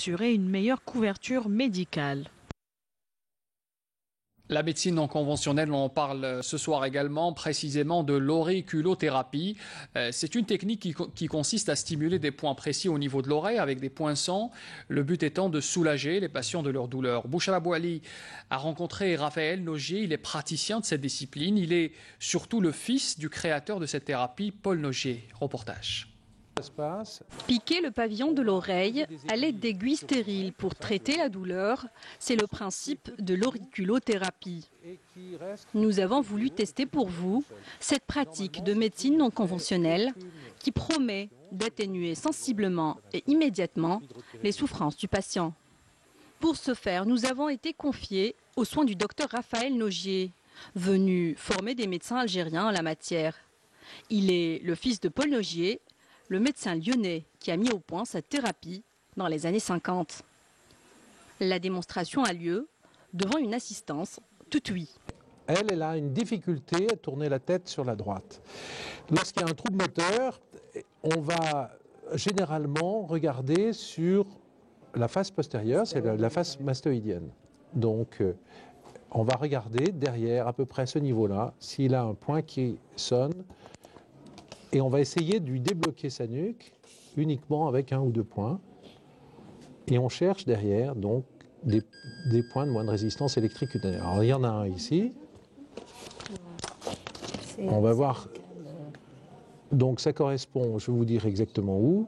assurer une meilleure couverture médicale. La médecine non conventionnelle, on en parle ce soir également, précisément de l'auriculothérapie. C'est une technique qui consiste à stimuler des points précis au niveau de l'oreille avec des poinçons, le but étant de soulager les patients de leur douleur. Bouchra Bouali a rencontré Raphaël Nogier, il est praticien de cette discipline. Il est surtout le fils du créateur de cette thérapie, Paul Nogier. Reportage. Piquer le pavillon de l'oreille à l'aide d'aiguilles stériles pour traiter la douleur, c'est le principe de l'auriculothérapie. Nous avons voulu tester pour vous cette pratique de médecine non conventionnelle qui promet d'atténuer sensiblement et immédiatement les souffrances du patient. Pour ce faire, nous avons été confiés aux soins du docteur Raphaël Nogier, venu former des médecins algériens en la matière. Il est le fils de Paul Nogier, le médecin lyonnais qui a mis au point cette thérapie dans les années 50. La démonstration a lieu devant une assistance toute ouïe. Elle a une difficulté à tourner la tête sur la droite. Lorsqu'il y a un trouble moteur, on va généralement regarder sur la face postérieure, c'est la face mastoïdienne. Donc, on va regarder derrière, à peu près à ce niveau-là, s'il a un point qui sonne. Et on va essayer de lui débloquer sa nuque uniquement avec 1 ou 2 points. Et on cherche derrière donc des points de moindre résistance électrique cutanée. Alors il y en a un ici. On va voir. Donc ça correspond, je vais vous dire exactement où.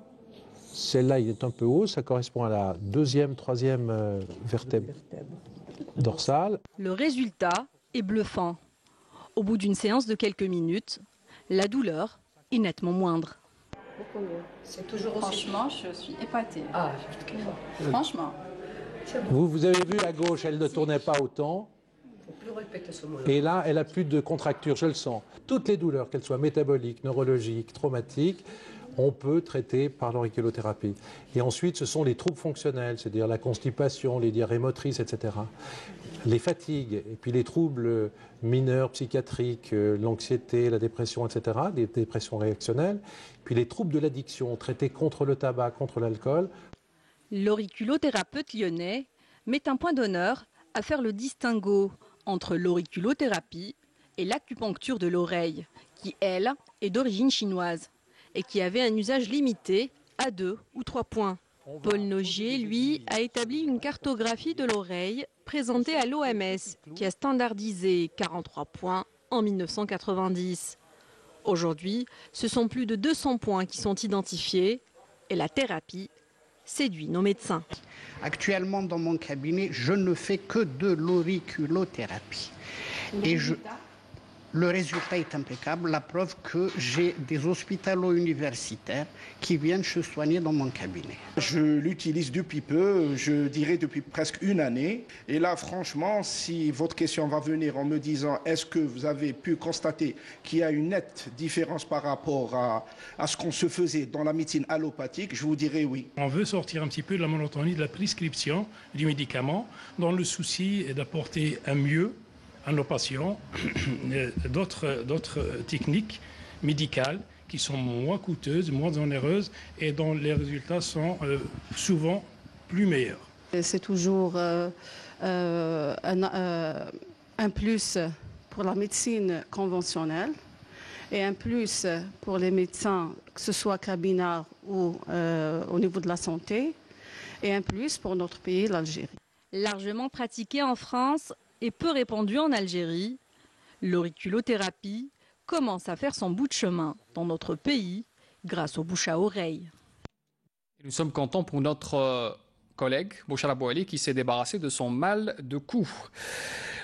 Celle-là, il est un peu haut. Ça correspond à la 2e, 3e vertèbre dorsale. Le résultat est bluffant. Au bout d'une séance de quelques minutes, la douleur est nettement moindre. Beaucoup mieux. C'est toujours aussi... Franchement, je suis épatée. Ah, franchement. Vous avez vu à gauche, elle ne tournait pas autant. Il ne faut plus répéter ce mot-là. Et là, elle n'a plus de contracture, je le sens. Toutes les douleurs, qu'elles soient métaboliques, neurologiques, traumatiques, on peut traiter par l'auriculothérapie. Et ensuite, ce sont les troubles fonctionnels, c'est-à-dire la constipation, les diarrhées motrices, etc. Les fatigues, et puis les troubles mineurs psychiatriques, l'anxiété, la dépression, etc., des dépressions réactionnelles, puis les troubles de l'addiction, traités contre le tabac, contre l'alcool. L'auriculothérapeute lyonnais met un point d'honneur à faire le distinguo entre l'auriculothérapie et l'acupuncture de l'oreille, qui, elle, est d'origine chinoise et qui avait un usage limité à 2 ou 3 points. Paul Nogier, lui, a établi une cartographie de l'oreille présentée à l'OMS, qui a standardisé 43 points en 1990. Aujourd'hui, ce sont plus de 200 points qui sont identifiés et la thérapie séduit nos médecins. Actuellement, dans mon cabinet, je ne fais que de l'auriculothérapie. Et le résultat est impeccable, la preuve que j'ai des hospitalo-universitaires qui viennent se soigner dans mon cabinet. Je l'utilise depuis peu, je dirais depuis presque 1 année. Et là, franchement, si votre question va venir en me disant est-ce que vous avez pu constater qu'il y a une nette différence par rapport à ce qu'on se faisait dans la médecine allopathique, je vous dirais oui. On veut sortir un petit peu de la monotonie de la prescription du médicament dans le souci d'apporter un mieux à nos patients d'autres techniques médicales qui sont moins coûteuses, moins onéreuses et dont les résultats sont souvent plus meilleurs. C'est toujours un plus pour la médecine conventionnelle et un plus pour les médecins, que ce soit cabinard ou au niveau de la santé, et un plus pour notre pays, l'Algérie. Largement pratiquée en France et peu répandue en Algérie, l'auriculothérapie commence à faire son bout de chemin dans notre pays grâce aux bouche à oreille. Nous sommes contents pour notre collègue Bouchra Bouali qui s'est débarrassé de son mal de cou.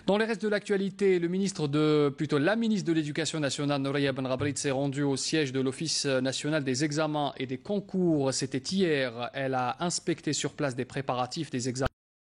Dans les restes de l'actualité, la ministre de l'Éducation nationale, Noureya Benrabrit, s'est rendue au siège de l'Office national des examens et des concours. C'était hier. Elle a inspecté sur place des préparatifs des examens.